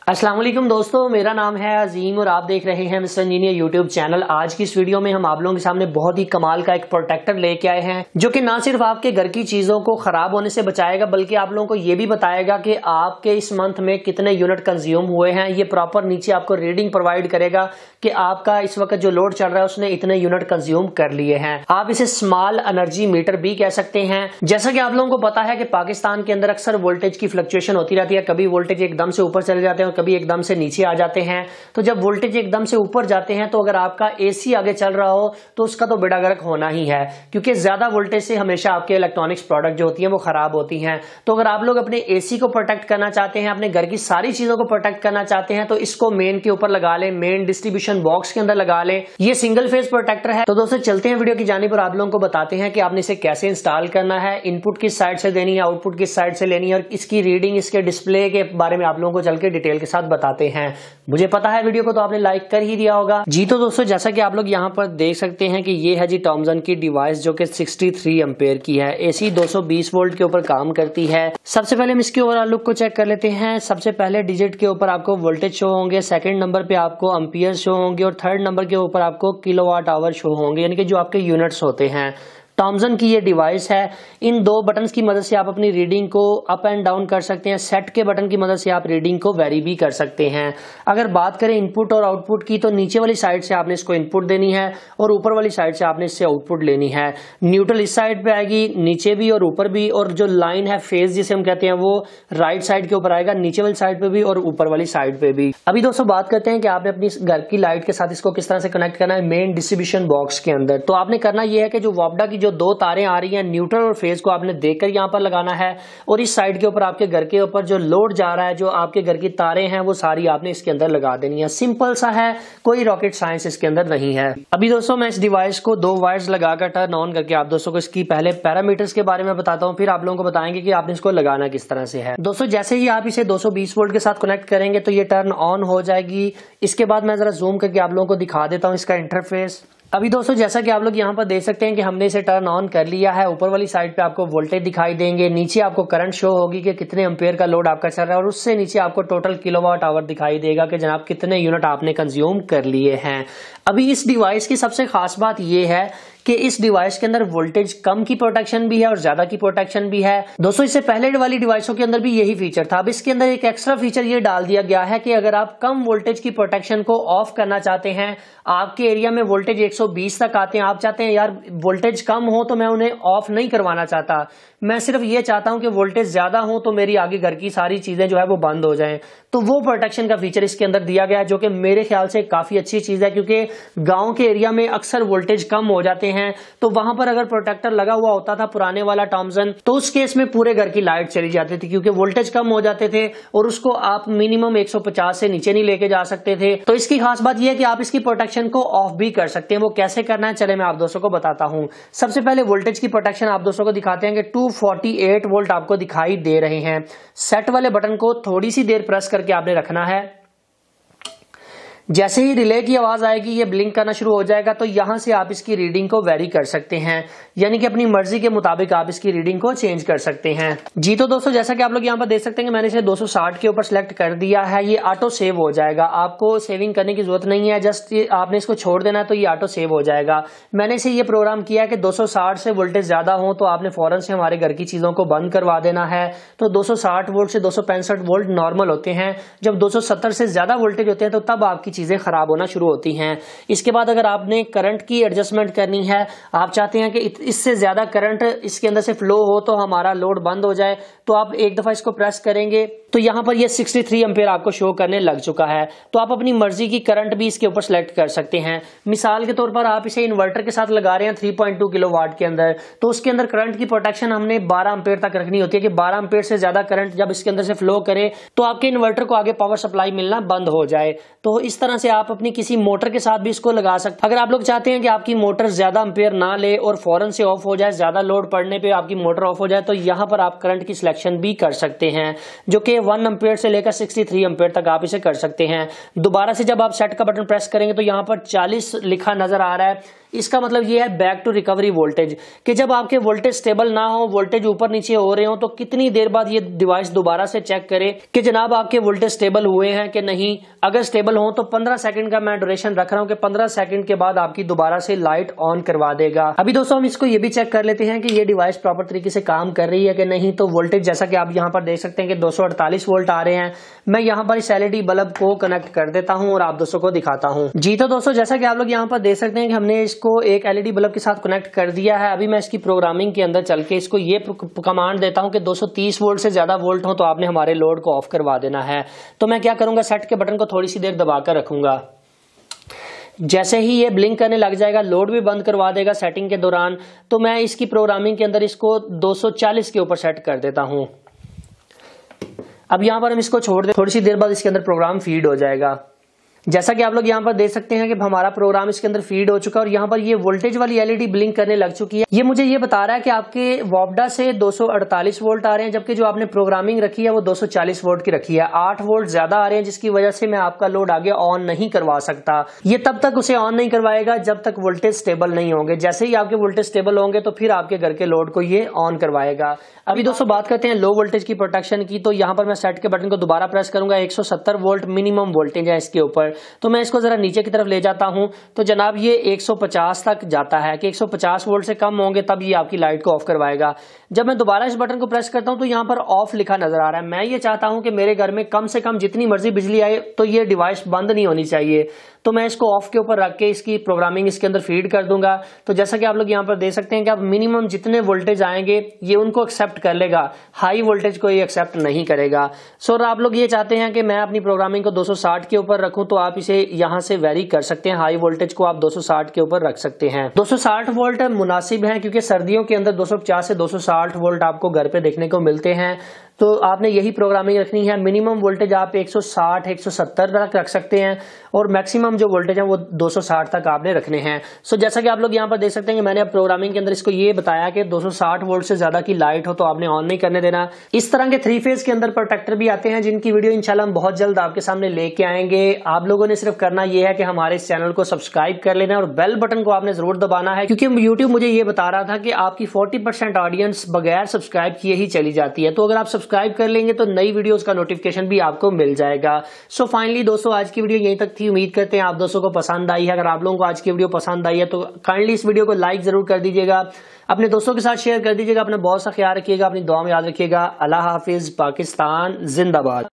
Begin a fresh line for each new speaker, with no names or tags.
अस्सलाम वालेकुम दोस्तों, मेरा नाम है अजीम और आप देख रहे हैं मिस्टर इंजीनियर यूट्यूब चैनल। आज की इस वीडियो में हम आप लोगों के सामने बहुत ही कमाल का एक प्रोटेक्टर लेके आए हैं जो कि ना सिर्फ आपके घर की चीजों को खराब होने से बचाएगा बल्कि आप लोगों को ये भी बताएगा कि आपके इस मंथ में कितने यूनिट कंज्यूम हुए हैं। ये प्रॉपर नीचे आपको रीडिंग प्रोवाइड करेगा कि आपका इस वक्त जो लोड चल रहा है उसने इतने यूनिट कंज्यूम कर लिए हैं। आप इसे स्मॉल एनर्जी मीटर भी कह सकते हैं। जैसा कि आप लोगों को पता है कि पाकिस्तान के अंदर अक्सर वोल्टेज की फ्लक्चुएशन होती रहती है, कभी वोल्टेज एकदम से ऊपर चले जाते हैं, कभी एकदम से नीचे आ जाते हैं। तो जब वोल्टेज एकदम से ऊपर जाते हैं तो अगर आपका एसी आगे चल रहा हो तो उसका तो बेड़ा गर्क होना ही है, क्योंकि ज्यादा वोल्टेज से हमेशा आपके इलेक्ट्रॉनिक्स प्रोडक्ट जो होती हैं वो खराब होती हैं। तो अगर आप लोग अपने एसी को प्रोटेक्ट करना चाहते हैं, अपने घर की सारी चीजों को प्रोटेक्ट करना चाहते हैं, तो इसको मेन के ऊपर लगा लें, मेन डिस्ट्रीब्यूशन बॉक्स के अंदर लगा लें। ये सिंगल फेज प्रोटेक्टर है। तो दोस्तों चलते हैं वीडियो की जानिब और आप लोगों को बताते हैं कि आपने इसे कैसे इंस्टॉल करना है, इनपुट किस साइड से देनी है, आउटपुट किस साइड से लेनी है और इसकी रीडिंग, इसके डिस्प्ले के बारे में आप लोगों को चल के डिटेल के साथ बताते हैं। मुझे पता है वीडियो को तो आपने लाइक कर ही दिया होगा जी। तो दोस्तों जैसा कि आप लोग यहाँ पर देख सकते हैं कि ये है जी थॉमसन की डिवाइस जो कि 63 एम्पेयर की है। एसी 220 वोल्ट के ऊपर काम करती है। सबसे पहले हम इसके ओवरऑल लुक को चेक कर लेते हैं। सबसे पहले डिजिट के ऊपर आपको वोल्टेज शो होंगे, सेकंड नंबर पे आपको एम्पियर शो होंगे और थर्ड नंबर के ऊपर आपको किलोवाट आवर शो होंगे, यानी कि जो आपके यूनिट्स होते हैं। थॉमसन की ये डिवाइस है। इन दो बटन्स की मदद से आप अपनी रीडिंग को अप एंड डाउन कर सकते हैं। सेट के बटन की मदद से आप रीडिंग को वेरी भी कर सकते हैं। अगर बात करें इनपुट और आउटपुट की तो नीचे वाली साइड से आपने इसको इनपुट देनी है और ऊपर वाली साइड से आपने इससे आउटपुट लेनी है। न्यूट्रल इस साइड पे आएगी, नीचे भी और ऊपर भी, और जो लाइन है फेज जिसे हम कहते हैं वो राइट साइड के ऊपर आएगा, नीचे वाली साइड पे भी और ऊपर वाली साइड पे भी। अभी दोस्तों बात करते हैं कि आपने अपनी घर की लाइट के साथ इसको किस तरह से कनेक्ट करना है मेन डिस्ट्रीब्यूशन बॉक्स के अंदर। तो आपने करना यह है कि जो वॉपडा की जो दो तारें आ रही है न्यूट्रल और फेज को आपने देखकर यहां पर लगाना है और इस साइड के ऊपर आपके घर के ऊपर जो लोड जा रहा है, जो आपके घर की तारें हैं वो सारी आपने इसके अंदर लगा देनी है। सिंपल सा है, कोई रॉकेट साइंस इसके अंदर नहीं है। अभी दोस्तों मैं इस डिवाइस को दो वायर्स लगाकर टर्न ऑन करके आप दोस्तों को इसकी पहले पैरामीटर्स के बारे में बताता हूं, फिर आप लोगों को बताएंगे कि आपने इसको लगाना किस तरह से है। दोस्तों जैसे ही आप इसे 220 वोल्ट के साथ कनेक्ट करेंगे तो ये टर्न ऑन हो जाएगी। इसके बाद मैं जरा जूम करके आप लोगों को दिखा देता हूं इसका इंटरफेस। अभी दोस्तों जैसा कि आप लोग यहाँ पर देख सकते हैं कि हमने इसे टर्न ऑन कर लिया है। ऊपर वाली साइड पे आपको वोल्टेज दिखाई देंगे, नीचे आपको करंट शो होगी कि कितने एम्पेयर का लोड आपका चल रहा है और उससे नीचे आपको टोटल किलोवाट आवर दिखाई देगा कि जनाब कितने यूनिट आपने कंज्यूम कर लिए हैं। अभी इस डिवाइस की सबसे खास बात यह है कि इस डिवाइस के अंदर वोल्टेज कम की प्रोटेक्शन भी है और ज्यादा की प्रोटेक्शन भी है। दोस्तों इससे पहले वाली डिवाइसों के अंदर भी यही फीचर था। अब इसके अंदर एक एक्स्ट्रा फीचर ये डाल दिया गया है कि अगर आप कम वोल्टेज की प्रोटेक्शन को ऑफ करना चाहते हैं, आपके एरिया में वोल्टेज 120 तक आते हैं, आप चाहते हैं यार वोल्टेज कम हो तो मैं उन्हें ऑफ नहीं करवाना चाहता, मैं सिर्फ ये चाहता हूं कि वोल्टेज ज्यादा हो तो मेरी आगे घर की सारी चीजें जो है वो बंद हो जाएं, तो वो प्रोटेक्शन का फीचर इसके अंदर दिया गया है जो कि मेरे ख्याल से काफी अच्छी चीज है, क्योंकि गांव के एरिया में अक्सर वोल्टेज कम हो जाते हैं। तो वहां पर अगर प्रोटेक्टर लगा हुआ होता था पुराने वाला थॉमसन, तो उस केस में पूरे घर की लाइट चली जाती थी क्योंकि वोल्टेज कम हो जाते थे और उसको आप मिनिमम 150 से नीचे नहीं लेके जा सकते थे। तो इसकी खास बात यह है कि आप इसकी प्रोटेक्शन को ऑफ भी कर सकते हैं। वो कैसे करना है चले मैं आप दोस्तों को बताता हूं। सबसे पहले वोल्टेज की प्रोटेक्शन आप दोस्तों को दिखाते हैं कि 248 वोल्ट आपको दिखाई दे रहे हैं। सेट वाले बटन को थोड़ी सी देर प्रेस करके आपने रखना है। जैसे ही रिले की आवाज आएगी ये ब्लिंक करना शुरू हो जाएगा, तो यहां से आप इसकी रीडिंग को वेरी कर सकते हैं, यानी कि अपनी मर्जी के मुताबिक आप इसकी रीडिंग को चेंज कर सकते हैं जी। तो दोस्तों जैसा कि आप लोग यहां पर देख सकते हैं कि मैंने इसे 260 के ऊपर सिलेक्ट कर दिया है। ये ऑटो सेव हो जाएगा, आपको सेविंग करने की जरूरत नहीं है, जस्ट आपने इसको छोड़ देना है तो ये ऑटो सेव हो जाएगा। मैंने इसे ये प्रोग्राम किया है कि 260 से वोल्टेज ज्यादा हो तो आपने फौरन से हमारे घर की चीजों को बंद करवा देना है। तो 260 वोल्ट से 265 वोल्ट नॉर्मल होते हैं। जब 270 से ज्यादा वोल्टेज होते हैं तो तब आपकी चीजें खराब होना शुरू होती हैं। इसके बाद अगर आपने करंट की एडजस्टमेंट करनी है, आप चाहते हैं कि इससे ज्यादा करंट इसके अंदर से फ्लो हो तो हमारा लोड बंद हो जाए, तो आप एक दफा इसको प्रेस करेंगे तो यहां पर ये 63 एम्पेयर आपको शो करने लग चुका है। तो आप अपनी मर्जी की करंट भी इसके ऊपर सेलेक्ट कर सकते हैं। मिसाल के तौर पर आप इसे इन्वर्टर के साथ लगा रहे हैं 3.2 किलोवाट के अंदर, तो उसके अंदर करंट की प्रोटेक्शन हमने 12 एम्पेयर तक रखनी होती है कि 12 एम्पेयर से ज्यादा करंट जब इसके अंदर से फ्लो करे तो आपके इन्वर्टर को आगे पावर सप्लाई मिलना बंद हो जाए। तो इस तरह से आप अपनी किसी मोटर के साथ भी इसको लगा सकते। अगर आप लोग चाहते हैं कि आपकी मोटर ज्यादा एम्पेयर ना ले और फौरन से ऑफ हो जाए, ज्यादा लोड पड़ने पे आपकी मोटर ऑफ हो जाए, तो यहां पर आप करंट की सिलेक्शन भी कर सकते हैं, जो कि 1 एम्पेयर से लेकर 63 एम्पेयर तक आप इसे कर सकते हैं। दोबारा से जब आप सेट का बटन प्रेस करेंगे तो यहां पर 40 लिखा नजर आ रहा है। इसका मतलब ये है बैक टू रिकवरी वोल्टेज, कि जब आपके वोल्टेज स्टेबल ना हो, वोल्टेज ऊपर नीचे हो रहे हो, तो कितनी देर बाद ये डिवाइस दोबारा से चेक करे कि जनाब आपके वोल्टेज स्टेबल हुए हैं कि नहीं। अगर स्टेबल हो तो 15 सेकंड का मैं ड्यूरेशन रख रहा हूं कि 15 सेकंड के बाद आपकी दोबारा से लाइट ऑन करवा देगा। अभी दोस्तों हम इसको ये भी चेक कर लेते हैं कि ये डिवाइस प्रॉपर तरीके से काम कर रही है कि नहीं। तो वोल्टेज जैसा कि आप यहाँ पर देख सकते हैं कि 248 वोल्ट आ रहे हैं। मैं यहाँ पर इस एलईडी बल्ब को कनेक्ट कर देता हूँ और आप दोस्तों को दिखाता हूँ। जी तो दोस्तों जैसा कि आप लोग यहाँ पर देख सकते हैं कि हमने इसको एक एलईडी बल्ब के साथ कनेक्ट कर दिया है। अभी मैं इसकी प्रोग्रामिंग के अंदर चल के इसको ये कमांड देता हूँ कि 230 वोल्ट से ज्यादा वोल्ट हो तो आपने हमारे लोड को ऑफ करवा देना है। तो मैं क्या करूंगा, सेट के बटन को थोड़ी सी देर दबाकर रखूंगा। जैसे ही ये ब्लिंक करने लग जाएगा, लोड भी बंद करवा देगा सेटिंग के दौरान। तो मैं इसकी प्रोग्रामिंग के अंदर इसको 240 के ऊपर सेट कर देता हूं। अब यहां पर हम इसको छोड़ दें, थोड़ी सी देर बाद इसके अंदर प्रोग्राम फीड हो जाएगा। जैसा कि आप लोग यहाँ पर देख सकते हैं कि हमारा प्रोग्राम इसके अंदर फीड हो चुका है और यहाँ पर ये वोल्टेज वाली एलईडी ब्लिंक करने लग चुकी है। ये मुझे ये बता रहा है कि आपके वॉब्डा से 248 वोल्ट आ रहे हैं, जबकि जो आपने प्रोग्रामिंग रखी है वो 240 वोल्ट की रखी है। 8 वोल्ट ज्यादा आ रहे हैं, जिसकी वजह से मैं आपका लोड आगे ऑन नहीं करवा सकता। ये तब तक उसे ऑन नहीं करवाएगा जब तक वोल्टेज स्टेबल नहीं होंगे। जैसे ही आपके वोल्टेज स्टेबल होंगे तो फिर आपके घर के लोड को ये ऑन करवाएगा। अभी दोस्तों बात करते हैं लो वोल्टेज की प्रोटेक्शन की। तो यहाँ पर मैं सेट के बटन को दोबारा प्रेस करूंगा। 170 वोल्ट मिनिमम वोल्टेज है इसके ऊपर। तो मैं इसको जरा नीचे की तरफ ले जाता हूं तो जनाब ये 150 तक जाता है कि 150 वोल्ट से कम होंगे तब ये आपकी लाइट को ऑफ करवाएगा। जब मैं दोबारा इस बटन को प्रेस करता हूं तो यहाँ पर ऑफ लिखा नजर आ रहा है। मैं ये चाहता हूं कि मेरे घर में कम से कम जितनी मर्जी बिजली आए तो ये डिवाइस बंद नहीं होनी चाहिए। तो मैं इसको ऑफ के ऊपर रख के इसकी प्रोग्रामिंग इसके अंदर फीड कर दूंगा। तो जैसा कि आप लोग यहाँ पर देख सकते हैं कि आप मिनिमम जितने वोल्टेज आएंगे ये उनको एक्सेप्ट कर लेगा, हाई वोल्टेज को ये एक्सेप्ट नहीं करेगा। सो आप लोग ये चाहते हैं कि मैं अपनी प्रोग्रामिंग को 260 के ऊपर रखूं तो आप इसे यहाँ से वेरी कर सकते हैं। हाई वोल्टेज को आप 260 के ऊपर रख सकते हैं। 260 वोल्ट मुनासिब है क्योंकि सर्दियों के अंदर 250 से 260 वोल्ट आपको घर पे देखने को मिलते हैं। तो आपने यही प्रोग्रामिंग रखनी है। मिनिमम वोल्टेज आप 160 170 तक रख सकते हैं और मैक्सिमम जो वोल्टेज है वो 260 तक आपने रखने हैं। सो जैसा कि आप लोग यहाँ पर देख सकते हैं कि मैंने अब प्रोग्रामिंग के अंदर इसको ये बताया कि 260 वोल्ट से ज्यादा की लाइट हो तो आपने ऑन नहीं करने देना। इस तरह के 3 फेज के अंदर प्रोटेक्टर भी आते हैं जिनकी वीडियो इंशाल्लाह हम बहुत जल्द आपके सामने लेके आएंगे। आप लोगों ने सिर्फ करना यह है कि हमारे इस चैनल को सब्सक्राइब कर लेना और बेल बटन को आपने जरूर दबाना है, क्योंकि यूट्यूब मुझे ये बता रहा था कि आपकी 40% ऑडियंस बगैर सब्सक्राइब किए ही चली जाती है। तो अगर आप सब्सक्राइब कर लेंगे तो नई वीडियोस का नोटिफिकेशन भी आपको मिल जाएगा। सो फाइनली दोस्तों आज की वीडियो यहीं तक थी। उम्मीद करते हैं आप दोस्तों को पसंद आई है। अगर आप लोगों को आज की वीडियो पसंद आई है तो काइंडली इस वीडियो को लाइक जरूर कर दीजिएगा, अपने दोस्तों के साथ शेयर कर दीजिएगा। अपना बहुत सा ख्याल रखिएगा, अपनी दुआ में याद रखिएगा। अल्लाह हाफिज, पाकिस्तान जिंदाबाद।